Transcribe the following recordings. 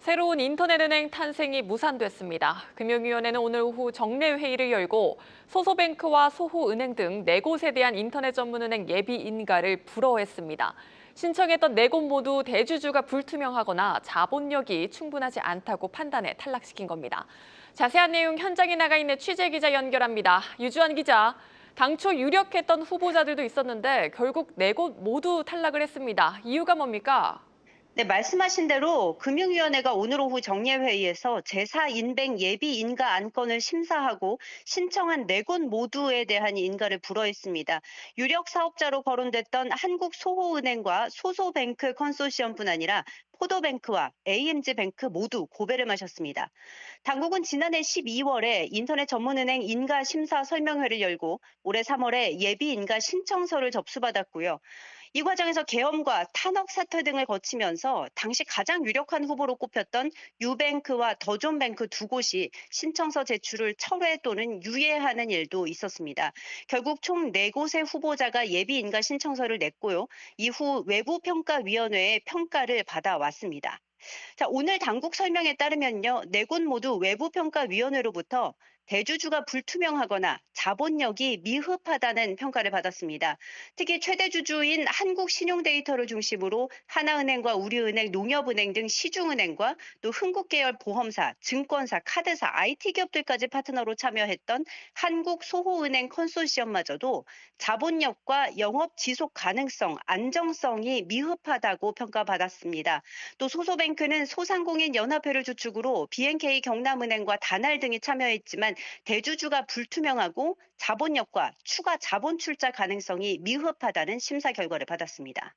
새로운 인터넷은행 탄생이 무산됐습니다. 금융위원회는 오늘 오후 정례 회의를 열고 소소뱅크와 소호은행 등 4곳에 대한 인터넷 전문은행 예비 인가를 불허했습니다. 신청했던 4곳 모두 대주주가 불투명하거나 자본력이 충분하지 않다고 판단해 탈락시킨 겁니다. 자세한 내용 현장에 나가 있는 취재기자 연결합니다. 유주환 기자, 당초 유력했던 후보자들도 있었는데 결국 4곳 모두 탈락을 했습니다. 이유가 뭡니까? 네, 말씀하신 대로 금융위원회가 오늘 오후 정례회의에서 제사 인백 예비 인가 안건을 심사하고 신청한 4곳 모두에 대한 인가를 불허했습니다. 유력 사업자로 거론됐던 한국소호은행과 소소뱅크 컨소시엄뿐 아니라 포도뱅크와 AMG뱅크 모두 고배를 마셨습니다. 당국은 지난해 12월에 인터넷 전문은행 인가 심사 설명회를 열고 올해 3월에 예비 인가 신청서를 접수받았고요. 이 과정에서 계엄과 탄핵 사태 등을 거치면서 당시 가장 유력한 후보로 꼽혔던 유뱅크와 더존뱅크 2곳이 신청서 제출을 철회 또는 유예하는 일도 있었습니다. 결국 총 4곳의 후보자가 예비 인가 신청서를 냈고요. 이후 외부평가위원회의 평가를 받아왔습니다. 자, 오늘 당국 설명에 따르면요. 4곳 모두 외부평가위원회로부터 대주주가 불투명하거나 자본력이 미흡하다는 평가를 받았습니다. 특히 최대 주주인 한국신용데이터를 중심으로 하나은행과 우리은행, 농협은행 등 시중은행과 또 흥국계열 보험사, 증권사, 카드사, IT기업들까지 파트너로 참여했던 한국소호은행 컨소시엄마저도 자본력과 영업 지속 가능성, 안정성이 미흡하다고 평가받았습니다. 또 소소뱅크는 소상공인 연합회를 주축으로 BNK 경남은행과 다날 등이 참여했지만 대주주가 불투명하고 자본력과 추가 자본 출자 가능성이 미흡하다는 심사 결과를 받았습니다.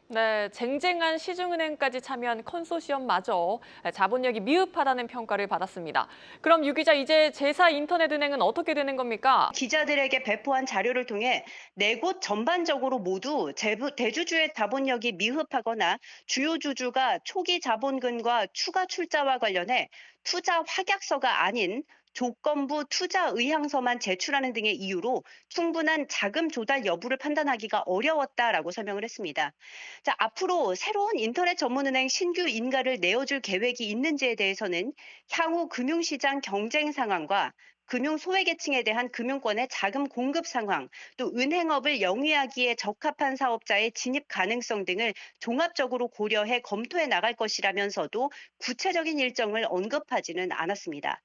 네, 쟁쟁한 시중은행까지 참여한 컨소시엄마저 자본력이 미흡하다는 평가를 받았습니다. 그럼 유 기자, 이제 제사 인터넷은행은 어떻게 되는 겁니까? 기자들에게 배포한 자료를 통해 4곳 전반적으로 모두 대주주의 자본력이 미흡하거나 주요 주주가 초기 자본금과 추가 출자와 관련해 투자 확약서가 아닌 조건부 투자 의향서만 제출하는 등의 이유로 충분한 자금 조달 여부를 판단하기가 어려웠다라고 설명을 했습니다. 자, 앞으로 새로운 인터넷 전문은행 신규 인가를 내어줄 계획이 있는지에 대해서는 향후 금융시장 경쟁 상황과 금융 소외계층에 대한 금융권의 자금 공급 상황, 또 은행업을 영위하기에 적합한 사업자의 진입 가능성 등을 종합적으로 고려해 검토해 나갈 것이라면서도 구체적인 일정을 언급하지는 않았습니다.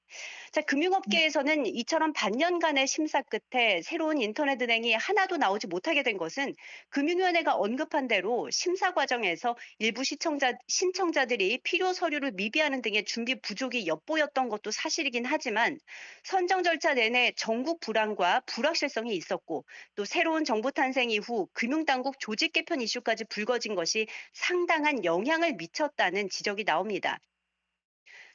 자, 금융업계에서는 이처럼 반년간의 심사 끝에 새로운 인터넷은행이 하나도 나오지 못하게 된 것은 금융위원회가 언급한 대로 심사 과정에서 일부 신청자들이 필요 서류를 미비하는 등의 준비 부족이 엿보였던 것도 사실이긴 하지만 선정 절차 내내 전국 불안과 불확실성이 있었고 또 새로운 정부 탄생 이후 금융당국 조직 개편 이슈까지 불거진 것이 상당한 영향을 미쳤다는 지적이 나옵니다.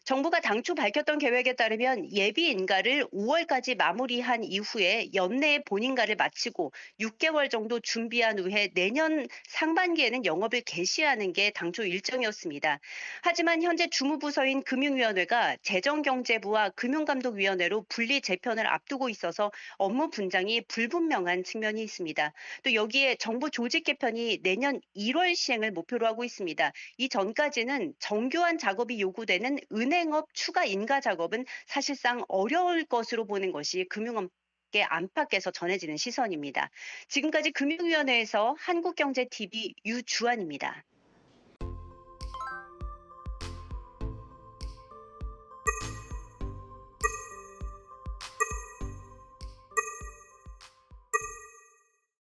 정부가 당초 밝혔던 계획에 따르면 예비 인가를 5월까지 마무리한 이후에 연내에 본인가를 마치고 6개월 정도 준비한 후에 내년 상반기에는 영업을 개시하는 게 당초 일정이었습니다. 하지만 현재 주무부서인 금융위원회가 재정경제부와 금융감독위원회로 분리 재편을 앞두고 있어서 업무 분장이 불분명한 측면이 있습니다. 또 여기에 정부 조직 개편이 내년 1월 시행을 목표로 하고 있습니다. 이 전까지는 정교한 작업이 요구되는 은행업 추가 인가 작업은 사실상 어려울 것으로 보는 것이 금융업계 안팎에서 전해지는 시선입니다. 지금까지 금융위원회에서 한국경제TV 유주환입니다.